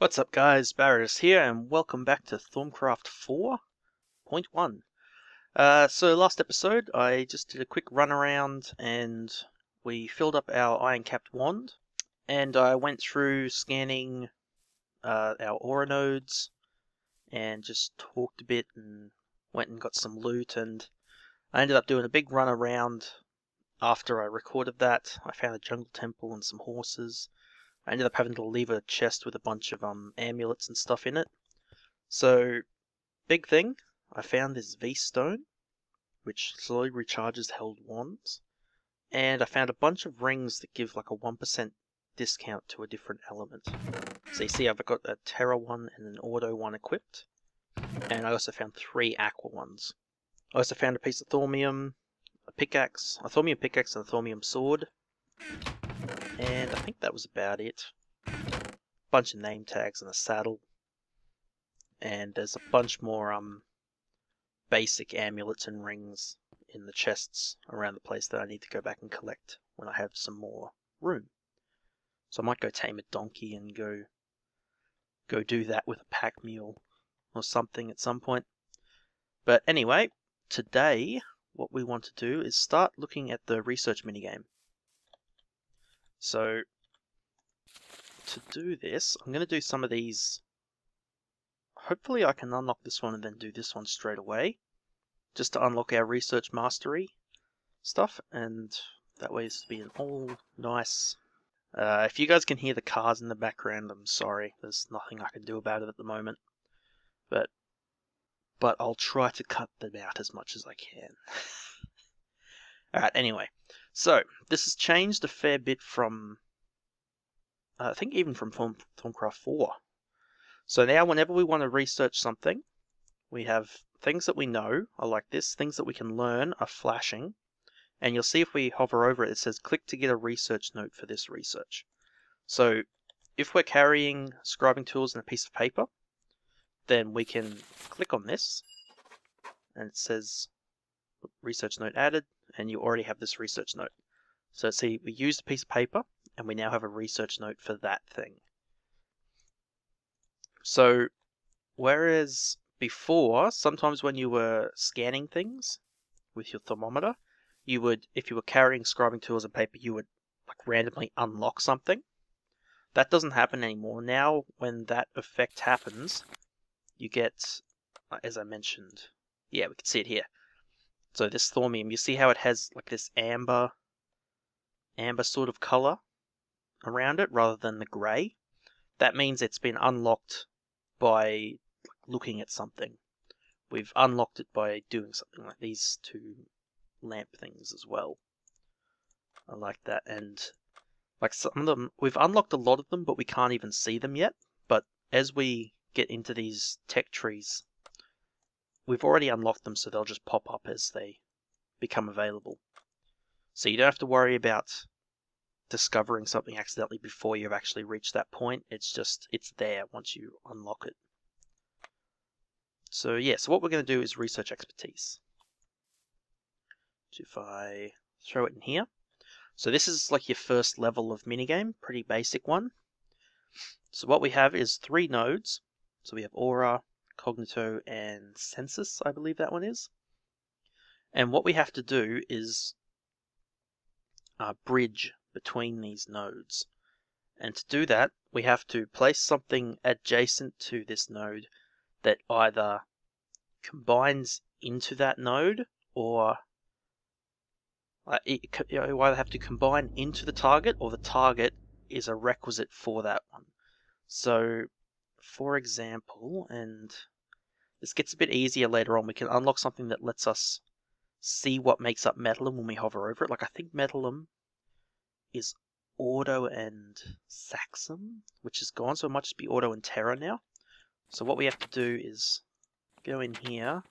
What's up guys, Barris here and welcome back to Thaumcraft 4.1. So last episode I just did a quick run around and we filled up our iron-capped wand, and I went through scanning our aura nodes and just talked a bit and went and got some loot, and I ended up doing a big run around. After I recorded that, I found a jungle temple and some horses. I ended up having to leave a chest with a bunch of amulets and stuff in it. So, big thing, I found this V-stone, which slowly recharges held wands, and I found a bunch of rings that give like a 1% discount to a different element. So you see I've got a Terra one and an Auto one equipped, and I also found 3 Aqua ones. I also found a piece of Thaumium, a pickaxe, a Thaumium pickaxe and a Thaumium sword. And I think that was about it. Bunch of name tags and a saddle. And there's a bunch more basic amulets and rings in the chests around the place that I need to go back and collect when I have some more room. So I might go tame a donkey and go do that with a pack mule or something at some point. But anyway, today what we want to do is start looking at the research minigame. So, to do this, I'm going to do some of these. Hopefully I can unlock this one and then do this one straight away, just to unlock our research mastery stuff, and that way this will be an all nice. If you guys can hear the cars in the background, I'm sorry, there's nothing I can do about it at the moment, but I'll try to cut them out as much as I can. Alright, anyway. So, this has changed a fair bit from, I think even from Thaumcraft 4. So now whenever we want to research something, we have things that we know are like this, things that we can learn are flashing, and you'll see if we hover over it, it says click to get a research note for this research. So if we're carrying scribing tools and a piece of paper, then we can click on this, and it says research note added, and you already have this research note. So see, we used a piece of paper, and we now have a research note for that thing. So, whereas before, sometimes when you were scanning things with your thermometer, you would, if you were carrying scribing tools and paper, you would like randomly unlock something. That doesn't happen anymore. Now, when that effect happens, you get, as I mentioned, yeah, we can see it here. So this Thaumium, you see how it has like this amber sort of color around it rather than the gray? That means it's been unlocked by looking at something. We've unlocked it by doing something like these 2 lamp things as well. I like that, and like some of them, we've unlocked a lot of them, but we can't even see them yet. But as we get into these tech trees, we've already unlocked them, so they'll just pop up as they become available. So you don't have to worry about discovering something accidentally before you've actually reached that point. It's there once you unlock it. So yeah, so what we're going to do is research expertise. So if I throw it in here. So this is like your first level of minigame, pretty basic one. So what we have is 3 nodes. So we have Aura, Cognito, and Census, I believe that one is. And what we have to do is bridge between these nodes. And to do that, we have to place something adjacent to this node that either combines into that node, or you either have to combine into the target, or the target is a requisite for that one. So, for example, and this gets a bit easier later on, we can unlock something that lets us see what makes up Metallum when we hover over it. Like I think Metallum is Auto and Saxum, which is gone, so it might just be Auto and Terra now. So what we have to do is go in here,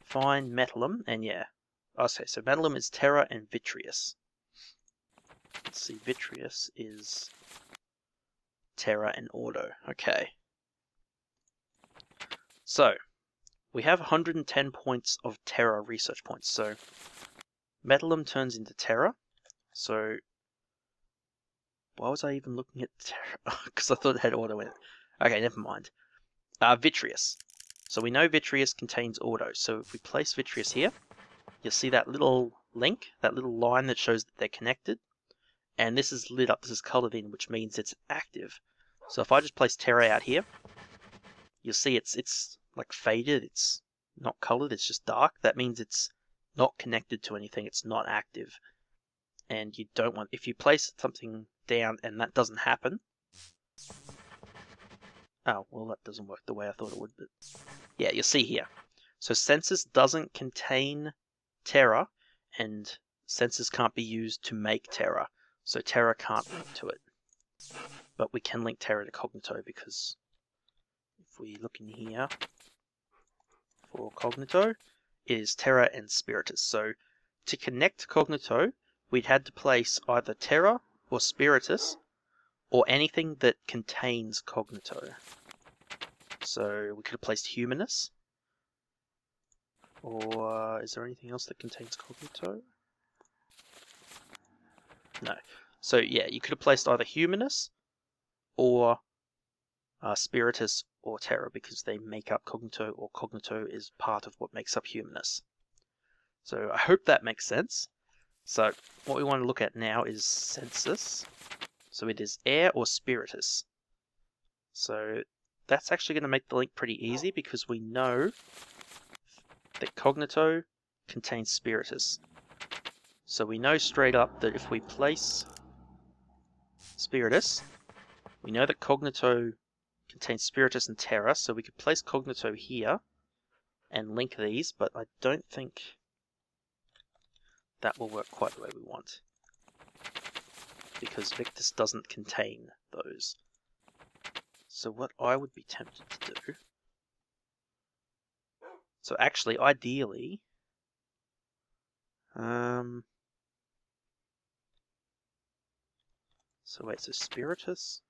find Metallum, and yeah. Okay, so Metallum is Terra and Vitreous. Let's see, Vitreous is Terra and Auto. Okay. So, we have 110 points of Terra research points, so Metallum turns into Terra. So Why was I even looking at Terra? Because I thought it had auto in it. Okay, never mind. Vitreous. So we know Vitreous contains auto. So if we place Vitreous here, you'll see that little link, that little line that shows that they're connected. And this is lit up, this is colored in, which means it's active. So if I just place Terra out here, you'll see it's like faded, it's not colored, it's just dark. That means it's not connected to anything, it's not active. And you don't want, if you place something down and that doesn't happen, oh, well that doesn't work the way I thought it would, but yeah, you'll see here. So Census doesn't contain Terra, and Census can't be used to make Terra. So Terra can't link to it. But we can link Terra to Cognito, because if we look in here for Cognito, it is Terra and Spiritus. So to connect to Cognito, we'd had to place either Terra or Spiritus or anything that contains Cognito. So we could have placed Humanus, or is there anything else that contains Cognito? No. So yeah, you could have placed either Humanus or Spiritus or Terra, because they make up Cognito, or Cognito is part of what makes up Humanus. So I hope that makes sense. So what we want to look at now is Census. So it is Air or Spiritus. So that's actually going to make the link pretty easy, because we know that Cognito contains Spiritus. So we know straight up that if we place Spiritus, we know that Cognito contains Spiritus and Terra, so we could place Cognito here and link these, but I don't think that will work quite the way we want, because Victus doesn't contain those. So what I would be tempted to do, so actually ideally, so wait, so Spiritus,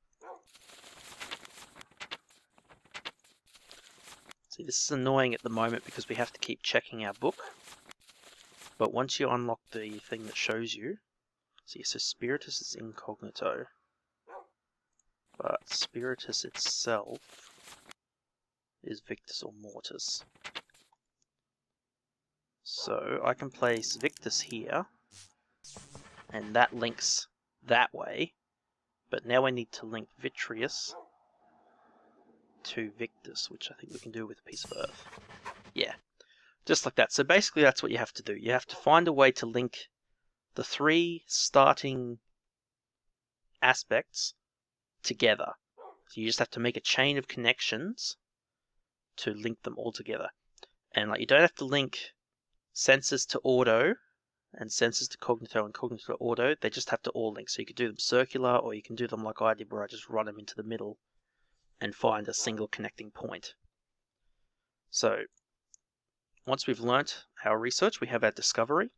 see this is annoying at the moment because we have to keep checking our book, but once you unlock the thing that shows you, see, so Spiritus is incognito, but Spiritus itself is Victus or Mortis. So I can place Victus here, and that links that way, but now I need to link Vitreous to Victus, which I think we can do with a piece of earth. Yeah, just like that. So basically that's what you have to do. You have to find a way to link the three starting aspects together. So you just have to make a chain of connections to link them all together. And like, you don't have to link Census to Auto and Census to Cognito and Cognito to Auto. They just have to all link. So you could do them circular, or you can do them like I did, where I just run them into the middle and find a single connecting point. So once we've learnt our research, we have our discovery.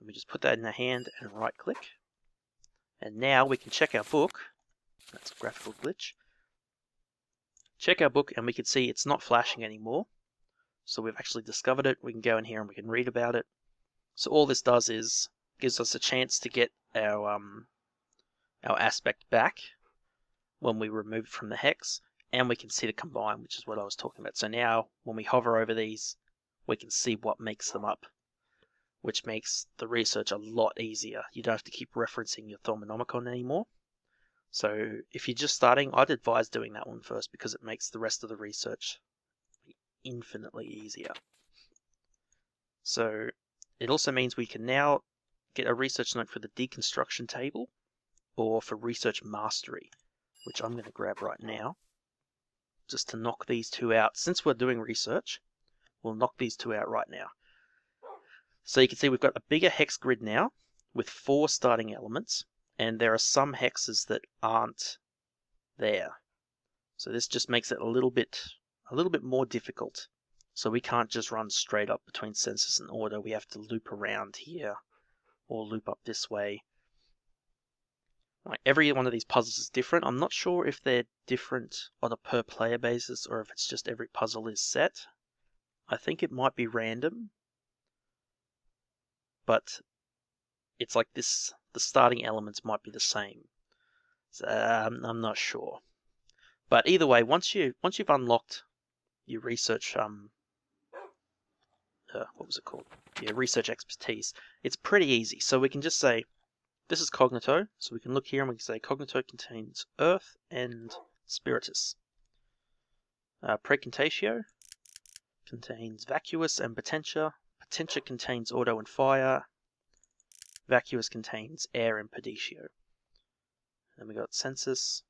We just put that in our hand and right click. And now we can check our book. That's a graphical glitch. Check our book and we can see it's not flashing anymore. So we've actually discovered it. We can go in here and we can read about it. So all this does is gives us a chance to get our aspect back when we remove it from the hex, and we can see the combine, which is what I was talking about. So now when we hover over these, we can see what makes them up, which makes the research a lot easier. You don't have to keep referencing your Thaumonomicon anymore. So if you're just starting, I'd advise doing that one first, because it makes the rest of the research infinitely easier. So it also means we can now get a research note for the deconstruction table, or for research mastery, which I'm going to grab right now, just to knock these two out. Since we're doing research, we'll knock these two out right now. So you can see we've got a bigger hex grid now with 4 starting elements, and there are some hexes that aren't there. So this just makes it a little bit more difficult. So we can't just run straight up between Census and Order. We have to loop around here or loop up this way. Like, every one of these puzzles is different. I'm not sure if they're different on a per player basis or if it's just every puzzle is set. I think it might be random, but it's like this, the starting elements might be the same. So, I'm not sure. But either way, once you've unlocked your research, what was it called? Yeah, research expertise. It's pretty easy. So we can just say, this is Cognito. So we can look here and we can say Cognito contains Earth and Spiritus. Precontatio contains Vacuous and Potentia. Potentia contains Auto and Fire. Vacuous contains Air and Peditio. Then we got Census,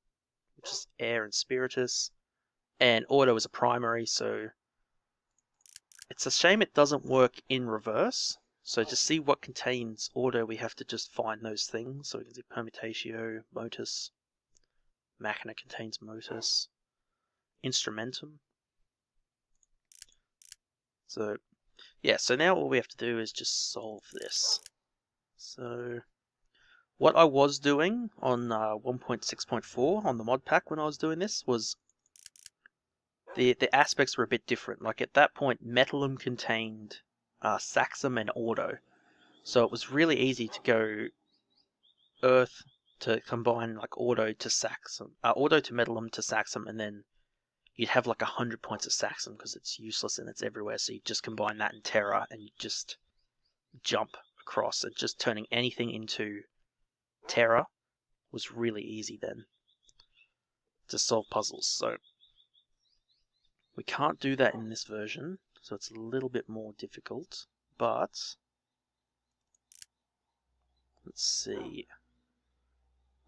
which is Air and Spiritus. And Auto is a primary, so it's a shame it doesn't work in reverse. So to see what contains Auto, we have to just find those things. So we can see Permutatio, Motus. Machina contains Motus. Instrumentum. So, yeah, so now all we have to do is just solve this. So, what I was doing on 1.6.4 on the mod pack when I was doing this was the aspects were a bit different. Like at that point, Metallum contained Saxum and Auto. So it was really easy to go Earth to combine like Auto to Saxum, Auto to Metallum to Saxum, and then you'd have like 100 points of Saxum because it's useless and it's everywhere. So you just combine that in Terra and you just jump across, and just turning anything into Terra was really easy then to solve puzzles. So we can't do that in this version, so it's a little bit more difficult, but let's see.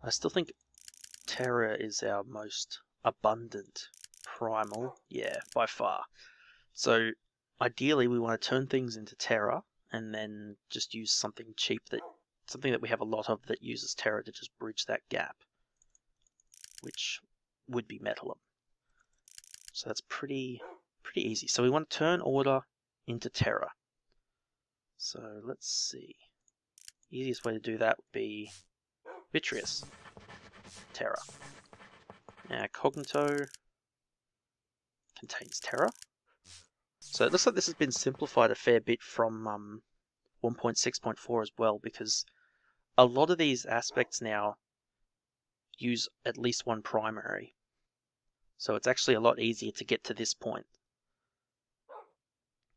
I still think Terra is our most abundant primal, yeah, by far. So ideally we want to turn things into Terra and then just use something cheap, something that we have a lot of that uses Terra to just bridge that gap, which would be Metallum. So that's pretty easy. So we want to turn Order into Terra. So let's see. Easiest way to do that would be Vitreous Terra. Now Cognito contains Terra. So it looks like this has been simplified a fair bit from 1.6.4 as well, because a lot of these aspects now use at least one primary. So it's actually a lot easier to get to this point.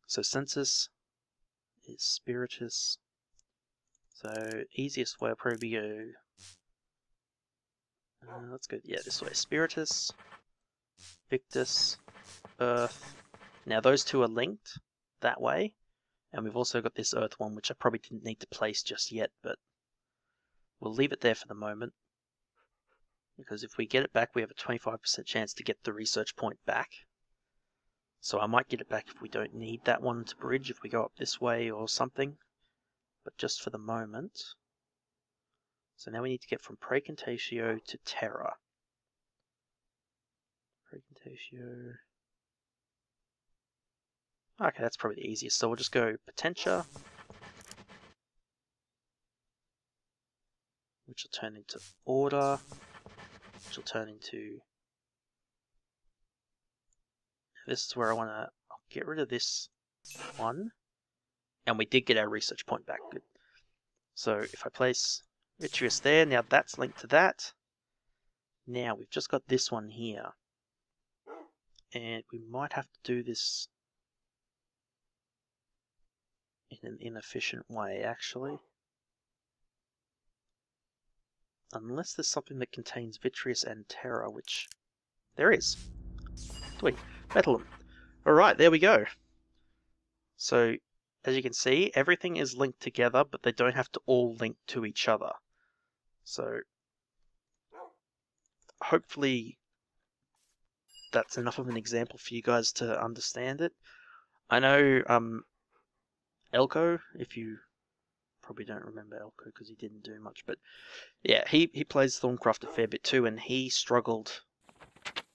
So Census is Spiritus. So easiest way will probably go, let's go, yeah, this way. Spiritus, Victus, Earth. Now those two are linked that way. And we've also got this Earth one, which I probably didn't need to place just yet, but we'll leave it there for the moment. Because if we get it back, we have a 25% chance to get the research point back. So I might get it back if we don't need that one to bridge, if we go up this way or something. But just for the moment. So now we need to get from Precontatio to Terra. Precontatio. Okay, that's probably the easiest. So we'll just go Potentia, which will turn into Order, which will turn into... This is where I want to get rid of this one. And we did get our research point back. Good. So if I place Vitreous there, now that's linked to that. Now we've just got this one here. And we might have to do this in an inefficient way, actually. Unless there's something that contains Vitreous and Terra, which there is. Sweet. Metallum. Alright, there we go. So, as you can see, everything is linked together, but they don't have to all link to each other. So, hopefully that's enough of an example for you guys to understand it. I know Elko, if you probably don't remember Elko because he didn't do much, but yeah, he plays Thaumcraft a fair bit too, and he struggled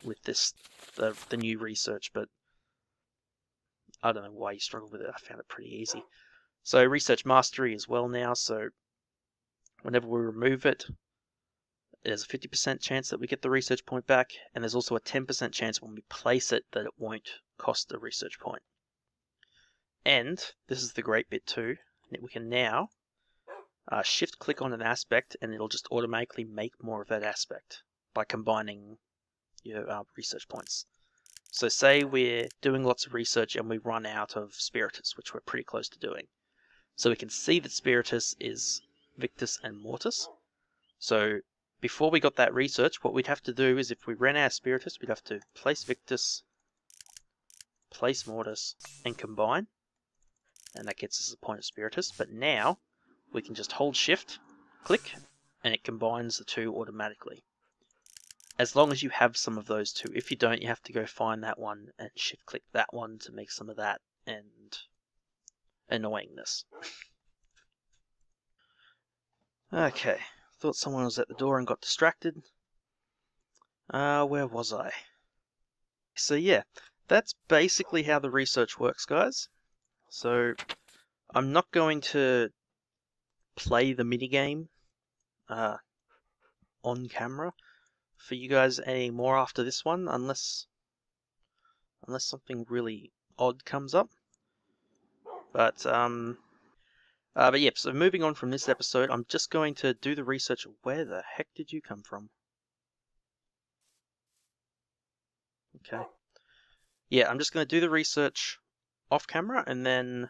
with this, the new research, but I don't know why he struggled with it. I found it pretty easy. So research mastery as well now, so whenever we remove it, there's a 50% chance that we get the research point back, and there's also a 10% chance when we place it that it won't cost a research point. And this is the great bit too, that we can now shift click on an aspect and it'll just automatically make more of that aspect by combining your research points. So say we're doing lots of research and we run out of Spiritus, which we're pretty close to doing. So we can see that Spiritus is Victus and Mortis. So before we got that research, what we'd have to do is if we ran out of Spiritus, we'd have to place Victus, place Mortis, and combine. And that gets us a point of Spiritus. But now we can just hold shift, click, and it combines the two automatically. As long as you have some of those two. If you don't, you have to go find that one and shift click that one to make some of that and annoyingness. Okay, thought someone was at the door and got distracted. Where was I? So yeah, that's basically how the research works, guys. So I'm not going to play the minigame on camera for you guys anymore after this one, unless something really odd comes up. But yeah, so moving on from this episode, I'm just going to do the research. Where the heck did you come from? Okay. Yeah, I'm just going to do the research off camera, and then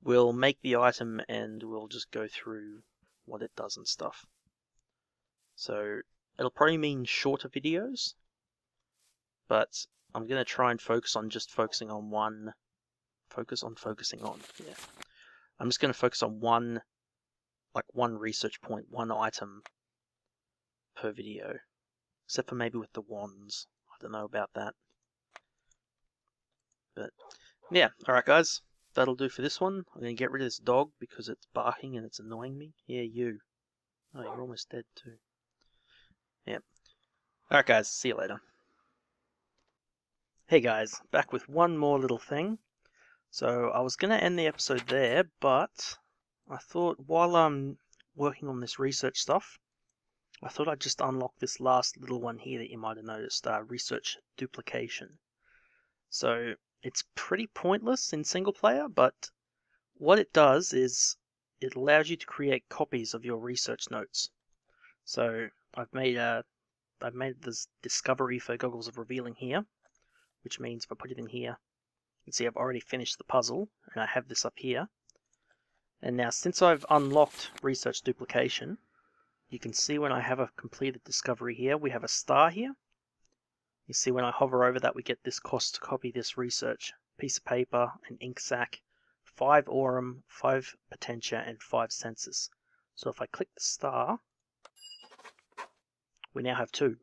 we'll make the item and we'll just go through what it does and stuff. So it'll probably mean shorter videos, but I'm going to try and focus on just focusing on one. Focusing on, yeah. I'm just going to focus on one research point, one item per video. Except for maybe with the wands. I don't know about that. But yeah, alright guys, that'll do for this one. I'm going to get rid of this dog because it's barking and it's annoying me. Yeah, you. Oh, you're almost dead too. Yeah. Alright guys, see you later. Hey guys, back with one more little thing. So I was going to end the episode there, but I thought while I'm working on this research stuff, I thought I'd just unlock this last little one here that you might have noticed, research duplication. So it's pretty pointless in single player, but what it does is it allows you to create copies of your research notes. So I've made this discovery for Goggles of Revealing here, which means if I put it in here, you can see I've already finished the puzzle, and I have this up here. And now since I've unlocked research duplication, you can see when I have a completed discovery here, we have a star here. You see when I hover over that, we get this cost to copy this research. Piece of paper, an ink sac, 5 aurum, 5 potentia, and 5 census. So if I click the star, we now have 2.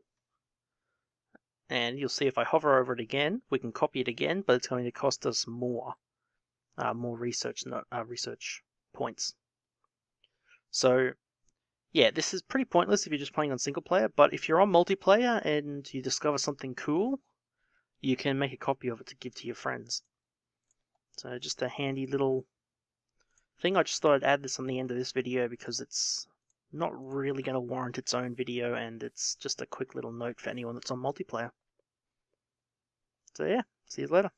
And you'll see if I hover over it again, we can copy it again, but it's going to cost us more research points. So yeah, this is pretty pointless if you're just playing on single player, but if you're on multiplayer and you discover something cool, you can make a copy of it to give to your friends. So just a handy little thing. I just thought I'd add this on the end of this video because it's not really going to warrant its own video, and it's just a quick little note for anyone that's on multiplayer. So yeah, see you later.